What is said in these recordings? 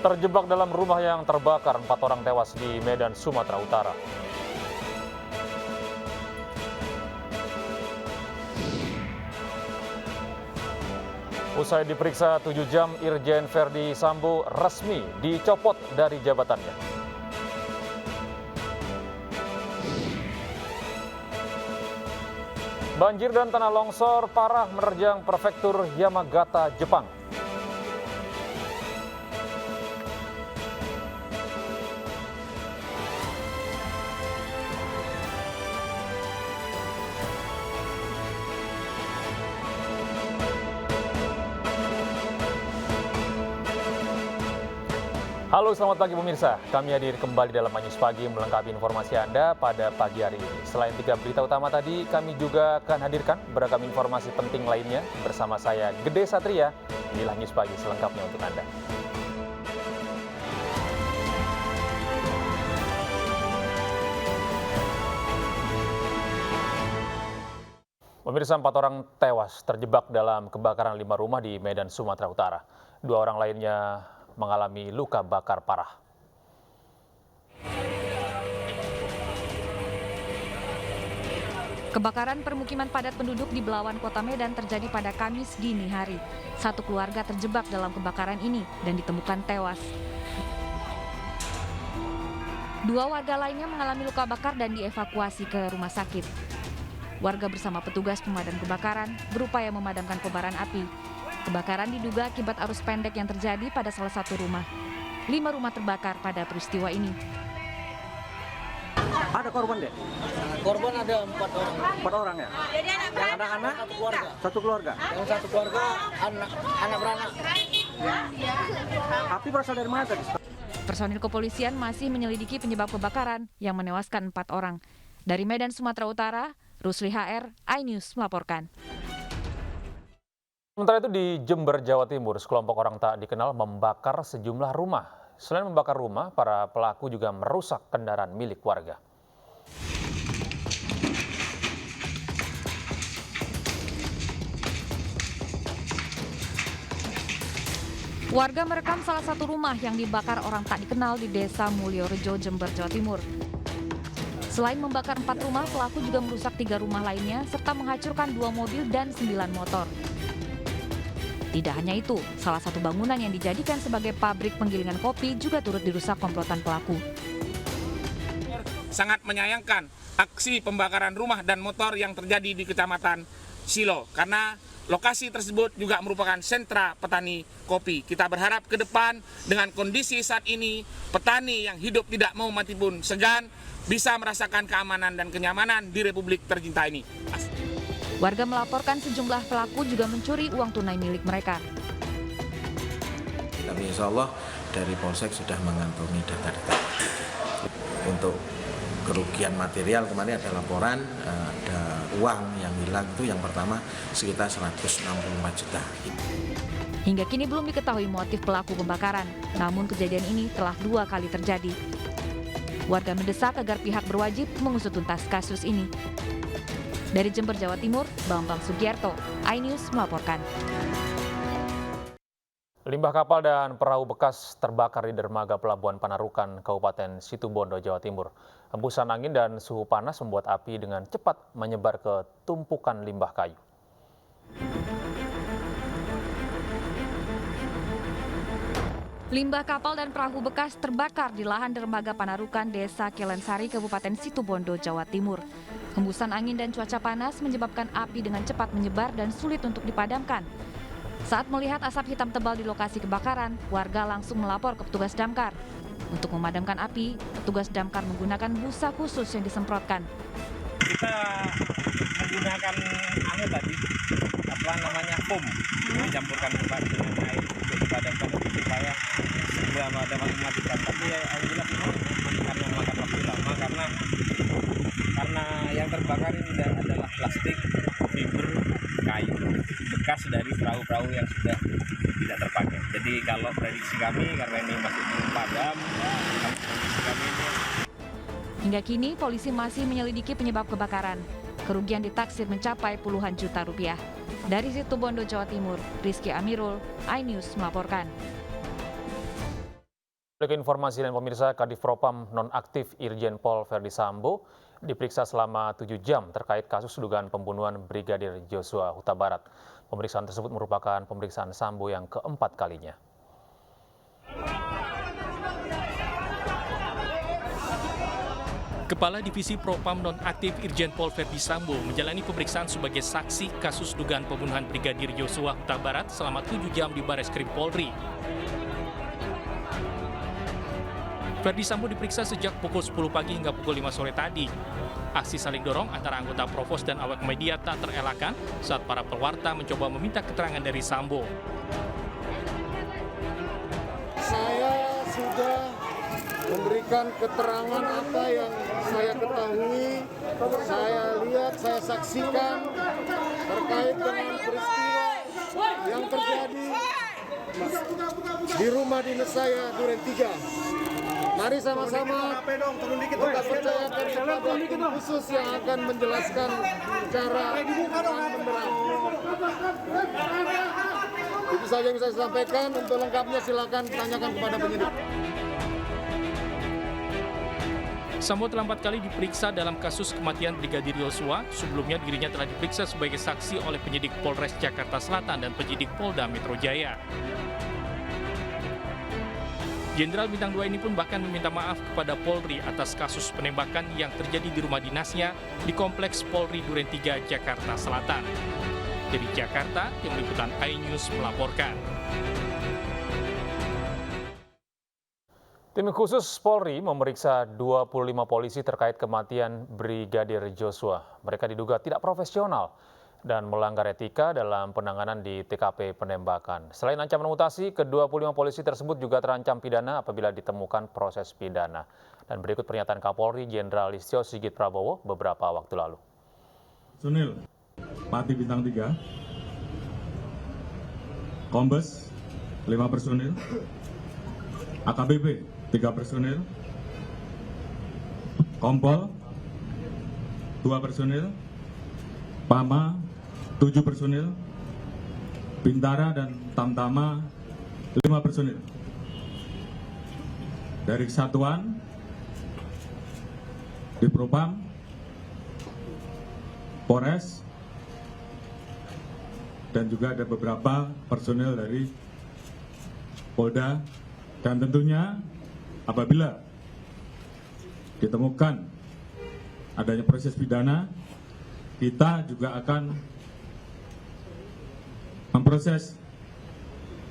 Terjebak dalam rumah yang terbakar, 4 orang tewas di Medan, Sumatera Utara. Usai diperiksa 7 jam, Irjen Verdi Sambo resmi dicopot dari jabatannya. Banjir dan tanah longsor parah menerjang prefektur Yamagata, Jepang. Halo, selamat pagi pemirsa. Kami hadir kembali dalam News Pagi melengkapi informasi Anda pada pagi hari ini. Selain 3 berita utama tadi, kami juga akan hadirkan beragam informasi penting lainnya bersama saya, Gede Satria. Inilah News Pagi selengkapnya untuk Anda. Pemirsa, 4 orang tewas terjebak dalam kebakaran 5 rumah di Medan, Sumatera Utara. 2 orang lainnya mengalami luka bakar parah. Kebakaran permukiman padat penduduk di Belawan, Kota Medan terjadi pada Kamis dini hari. 1 keluarga terjebak dalam kebakaran ini dan ditemukan tewas. 2 warga lainnya mengalami luka bakar dan dievakuasi ke rumah sakit. Warga bersama petugas pemadam kebakaran berupaya memadamkan kobaran api. Kebakaran diduga akibat arus pendek yang terjadi pada salah satu rumah. 5 rumah terbakar pada peristiwa ini. Ada korban deh? Korban ada 4 orang. 4 orang ya? Yang anak-anak? Satu keluarga? Yang satu keluarga anak beranak. Api berasal dari mana tadi? Personil kepolisian masih menyelidiki penyebab kebakaran yang menewaskan 4 orang. Dari Medan, Sumatera Utara, Rusli HR, iNews melaporkan. Sementara itu di Jember, Jawa Timur, sekelompok orang tak dikenal membakar sejumlah rumah. Selain membakar rumah, para pelaku juga merusak kendaraan milik warga. Warga merekam salah satu rumah yang dibakar orang tak dikenal di Desa Mulyorejo, Jember, Jawa Timur. Selain membakar 4 rumah, pelaku juga merusak 3 rumah lainnya serta menghancurkan 2 mobil dan 9 motor. Tidak hanya itu, salah satu bangunan yang dijadikan sebagai pabrik penggilingan kopi juga turut dirusak komplotan pelaku. Sangat menyayangkan aksi pembakaran rumah dan motor yang terjadi di Kecamatan Silo, karena lokasi tersebut juga merupakan sentra petani kopi. Kita berharap ke depan dengan kondisi saat ini, petani yang hidup tidak mau mati pun segan bisa merasakan keamanan dan kenyamanan di Republik tercinta ini. Warga melaporkan sejumlah pelaku juga mencuri uang tunai milik mereka. Tapi insya Allah dari Polsek sudah mengantongi data-data. Untuk kerugian material kemarin ada laporan, ada uang yang hilang itu yang pertama sekitar 164 juta. Hingga kini belum diketahui motif pelaku pembakaran, namun kejadian ini telah 2 kali terjadi. Warga mendesak agar pihak berwajib mengusut tuntas kasus ini. Dari Jember, Jawa Timur, Bambang Sugiyarto, iNews melaporkan. Limbah kapal dan perahu bekas terbakar di dermaga Pelabuhan Panarukan, Kabupaten Situbondo, Jawa Timur. Hembusan angin dan suhu panas membuat api dengan cepat menyebar ke tumpukan limbah kayu. Limbah kapal dan perahu bekas terbakar di lahan dermaga Panarukan, Desa Kelensari, Kabupaten Situbondo, Jawa Timur. Hembusan angin dan cuaca panas menyebabkan api dengan cepat menyebar dan sulit untuk dipadamkan. Saat melihat asap hitam tebal di lokasi kebakaran, warga langsung melapor ke petugas damkar. Untuk memadamkan api, petugas damkar menggunakan busa khusus yang disemprotkan. Kita menggunakan tadi, foam, dicampurkan dengan air untuk dipadamkan supaya segera mematikan. Tapi alhamdulillah karena memakan waktu lama karena yang terbakar ini adalah plastik, fiber, kayu bekas dari perahu-perahu yang sudah tidak terpakai. Jadi kalau prediksi kami karena ini masih belum padam, prediksi kami ini. Hingga kini polisi masih menyelidiki penyebab kebakaran. Kerugian ditaksir mencapai puluhan juta rupiah. Dari Situbondo, Jawa Timur, Rizky Amirul, iNews melaporkan. Untuk informasi dan pemirsa, Kadif Propam nonaktif Irjen Pol Verdi Sambo diperiksa selama 7 jam terkait kasus dugaan pembunuhan Brigadir Joshua Huta Barat. Pemeriksaan tersebut merupakan pemeriksaan Sambo yang keempat kalinya. Kepala Divisi Propam nonaktif Irjen Pol Verdi Sambo menjalani pemeriksaan sebagai saksi kasus dugaan pembunuhan Brigadir Joshua Huta Barat selama 7 jam di Bareskrim Polri. Verdi Sambo diperiksa sejak pukul 10 pagi hingga pukul 5 sore tadi. Aksi saling dorong antara anggota Provos dan awak media tak terelakkan saat para pewarta mencoba meminta keterangan dari Sambo. Saya sudah memberikan keterangan apa yang saya ketahui, saya lihat, saya saksikan terkait dengan peristiwa yang terjadi di rumah dinas saya Duren 3. Mari sama-sama kita percayakan kepada tim khusus yang akan menjelaskan secara terang-benderang. Itu saja yang bisa saya sampaikan. Untuk lengkapnya silakan tanyakan kepada penyidik. Sambo telah 4 kali diperiksa dalam kasus kematian Brigadir Joshua. Sebelumnya dirinya telah diperiksa sebagai saksi oleh penyidik Polres Jakarta Selatan dan penyidik Polda Metro Jaya. Jenderal Bintang 2 ini pun bahkan meminta maaf kepada Polri atas kasus penembakan yang terjadi di rumah dinasnya di Kompleks Polri Duren 3, Jakarta Selatan. Dari Jakarta, Tim Liputan iNews melaporkan. Tim khusus Polri memeriksa 25 polisi terkait kematian Brigadir Joshua. Mereka diduga tidak profesional dan melanggar etika dalam penanganan di TKP penembakan. Selain ancaman mutasi, ke-25 polisi tersebut juga terancam pidana apabila ditemukan proses pidana. Dan berikut pernyataan Kapolri Jenderal Listio Sigit Prabowo beberapa waktu lalu. Personil Pati Bintang 3, Kombes 5 personil, AKBP 3 personil, Kompol 2 personil, Pama 7 personil, Bintara dan Tamtama 5 personil. Dari kesatuan di Propam, Polres, dan juga ada beberapa personil dari Polda. Dan tentunya apabila ditemukan adanya proses pidana, kita juga akan memproses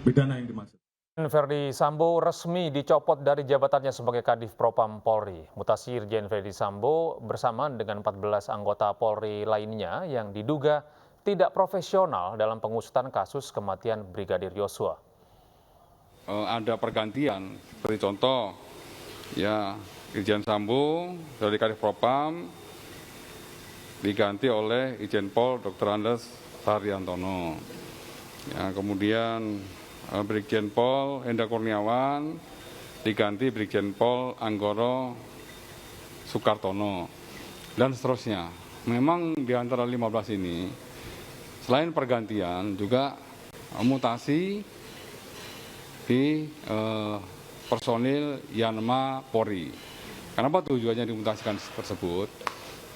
pidana yang dimaksud. Verdi Sambo resmi dicopot dari jabatannya sebagai Kadif Propam Polri. Mutasi Irjen Verdi Sambo bersamaan dengan 14 anggota Polri lainnya yang diduga tidak profesional dalam pengusutan kasus kematian Brigadir Joshua. Ada pergantian, seperti contoh, ya Irjen Sambo dari Kadif Propam diganti oleh Irjen Pol Dr. Andes Haryantono. Ya, kemudian Brigjen Pol Hendra Kurniawan diganti Brigjen Pol Anggoro Soekartono, dan seterusnya. Memang di antara 15 ini, selain pergantian, juga mutasi di personil Yanma Polri. Kenapa tujuannya dimutasikan tersebut?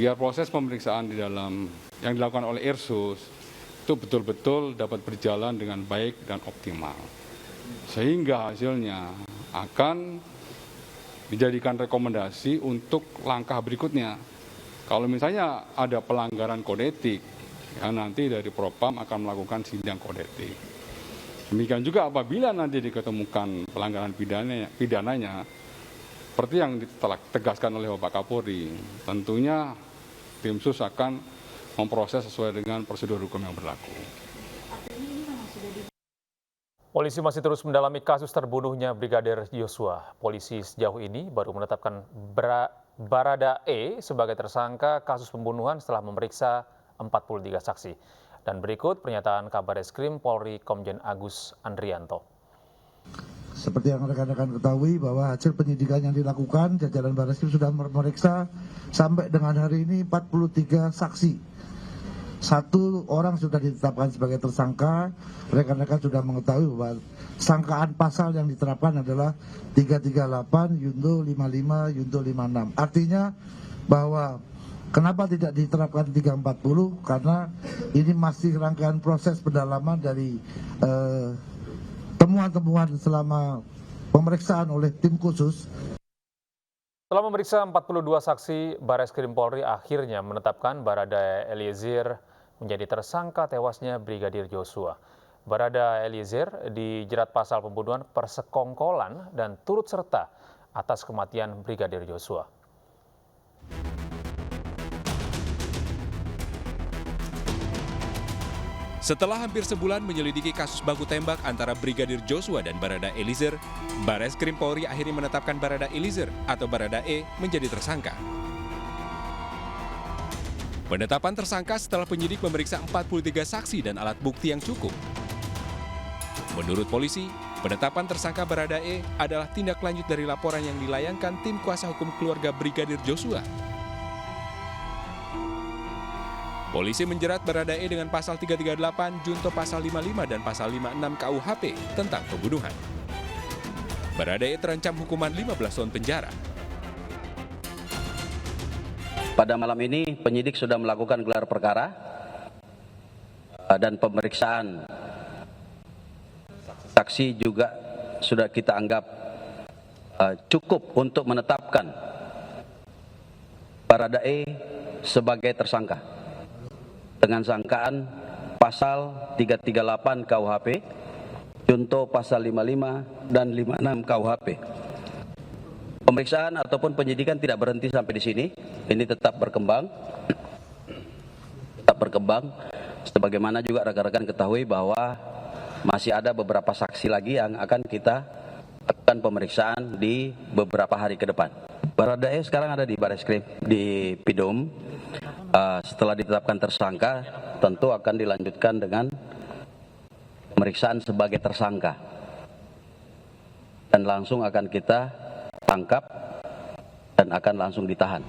Biar proses pemeriksaan di dalam yang dilakukan oleh Irsus itu betul-betul dapat berjalan dengan baik dan optimal. Sehingga hasilnya akan dijadikan rekomendasi untuk langkah berikutnya. Kalau misalnya ada pelanggaran kode etik, ya nanti dari Propam akan melakukan sidang kode etik. Demikian juga apabila nanti diketemukan pelanggaran pidananya, seperti yang ditegaskan oleh Bapak Kapolri, tentunya tim sus akan memproses sesuai dengan prosedur hukum yang berlaku. Polisi masih terus mendalami kasus terbunuhnya Brigadir Joshua. Polisi sejauh ini baru menetapkan Barada E sebagai tersangka kasus pembunuhan setelah memeriksa 43 saksi. Dan berikut pernyataan Kabareskrim Polri Komjen Agus Andrianto. Seperti yang rekan-rekan ketahui bahwa hasil penyidikan yang dilakukan, jajaran Bareskrim sudah memeriksa sampai dengan hari ini 43 saksi. 1 orang sudah ditetapkan sebagai tersangka. Rekan-rekan sudah mengetahui bahwa sangkaan pasal yang diterapkan adalah 338, Yunto 55, Yunto 56. Artinya bahwa kenapa tidak diterapkan 340? Karena ini masih rangkaian proses pendalaman dari temuan-temuan selama pemeriksaan oleh tim khusus. Setelah memeriksa 42 saksi, Bareskrim Polri akhirnya menetapkan Barada Eliezer menjadi tersangka tewasnya Brigadir Joshua. Barada Eliezer dijerat pasal pembunuhan persekongkolan dan turut serta atas kematian Brigadir Joshua. Setelah hampir sebulan menyelidiki kasus baku tembak antara Brigadir Joshua dan Barada Eliezer, Bareskrim Polri akhirnya menetapkan Barada Eliezer atau Barada E menjadi tersangka. Penetapan tersangka setelah penyidik memeriksa 43 saksi dan alat bukti yang cukup. Menurut polisi, penetapan tersangka Barada E adalah tindak lanjut dari laporan yang dilayangkan tim kuasa hukum keluarga Brigadir Joshua. Polisi menjerat Barada E dengan pasal 338, junto pasal 55 dan pasal 56 KUHP tentang pembunuhan. Barada E terancam hukuman 15 tahun penjara. Pada malam ini penyidik sudah melakukan gelar perkara dan pemeriksaan saksi juga sudah kita anggap cukup untuk menetapkan Barada E sebagai tersangka dengan sangkaan pasal 338 KUHP, junto pasal 55 dan 56 KUHP. Pemeriksaan ataupun penyidikan tidak berhenti sampai di sini. Ini tetap berkembang. Sebagaimana juga rekan-rekan ketahui bahwa masih ada beberapa saksi lagi yang akan kita lakukan pemeriksaan di beberapa hari ke depan. Barada E sekarang ada di Bareskrim di Pidum. Setelah ditetapkan tersangka, tentu akan dilanjutkan dengan pemeriksaan sebagai tersangka. Dan langsung akan kita tangkap dan akan langsung ditahan.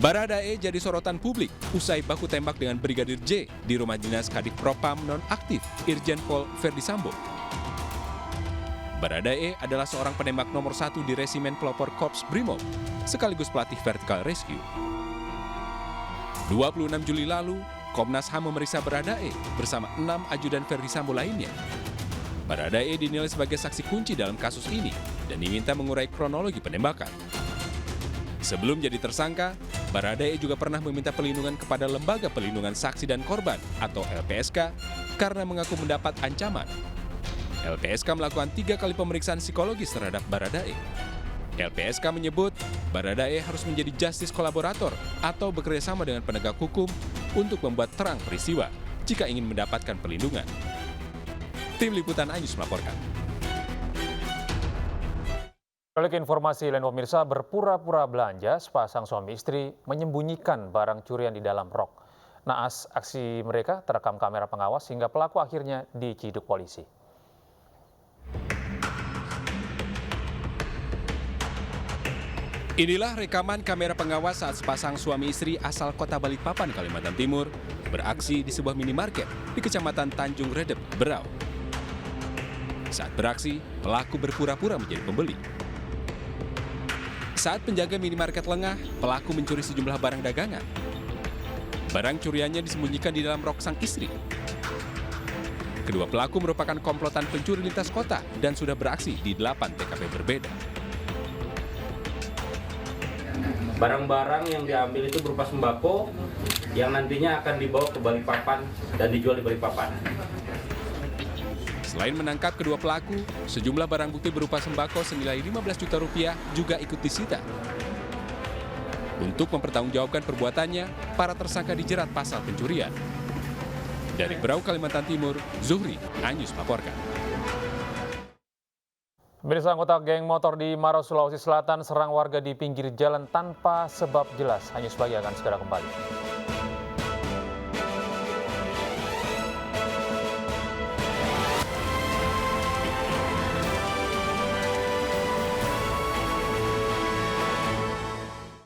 Barada E jadi sorotan publik usai baku tembak dengan Brigadir J di rumah dinas Kadif Propam nonaktif Irjen Pol Verdi Sambo. Barada E adalah seorang penembak nomor 1 di Resimen Pelopor Korps Brimob, sekaligus pelatih Vertical Rescue. 26 Juli lalu, Komnas HAM memeriksa Barada E bersama 6 ajudan Verdi Sambo lainnya. Barada E dinilai sebagai saksi kunci dalam kasus ini dan diminta mengurai kronologi penembakan. Sebelum jadi tersangka, Barada E juga pernah meminta perlindungan kepada Lembaga Perlindungan Saksi dan Korban atau LPSK karena mengaku mendapat ancaman. LPSK melakukan 3 kali pemeriksaan psikologis terhadap Barada E. LPSK menyebut Barada E harus menjadi justice kolaborator atau bekerjasama dengan penegak hukum untuk membuat terang peristiwa jika ingin mendapatkan perlindungan. Tim Liputan Anyus melaporkan. Balik informasi lain pemirsa, berpura-pura belanja, sepasang suami istri menyembunyikan barang curian di dalam rok. Naas aksi mereka terekam kamera pengawas hingga pelaku akhirnya diciduk polisi. Inilah rekaman kamera pengawas saat sepasang suami istri asal kota Balikpapan, Kalimantan Timur beraksi di sebuah minimarket di Kecamatan Tanjung Redep, Berau. Saat beraksi, pelaku berpura-pura menjadi pembeli. Saat penjaga minimarket lengah, pelaku mencuri sejumlah barang dagangan. Barang curiannya disembunyikan di dalam rok sang istri. Kedua pelaku merupakan komplotan pencuri lintas kota dan sudah beraksi di 8 TKP berbeda. Barang-barang yang diambil itu berupa sembako yang nantinya akan dibawa ke Balikpapan dan dijual di Balikpapan. Selain menangkap kedua pelaku, sejumlah barang bukti berupa sembako senilai 15 juta rupiah juga ikut disita. Untuk mempertanggungjawabkan perbuatannya, para tersangka dijerat pasal pencurian. Dari Berau, Kalimantan Timur, Zuhri, Anyus melaporkan. Pemirsa, anggota geng motor di Maros, Sulawesi Selatan serang warga di pinggir jalan tanpa sebab jelas. Anyus Pagi akan segera kembali.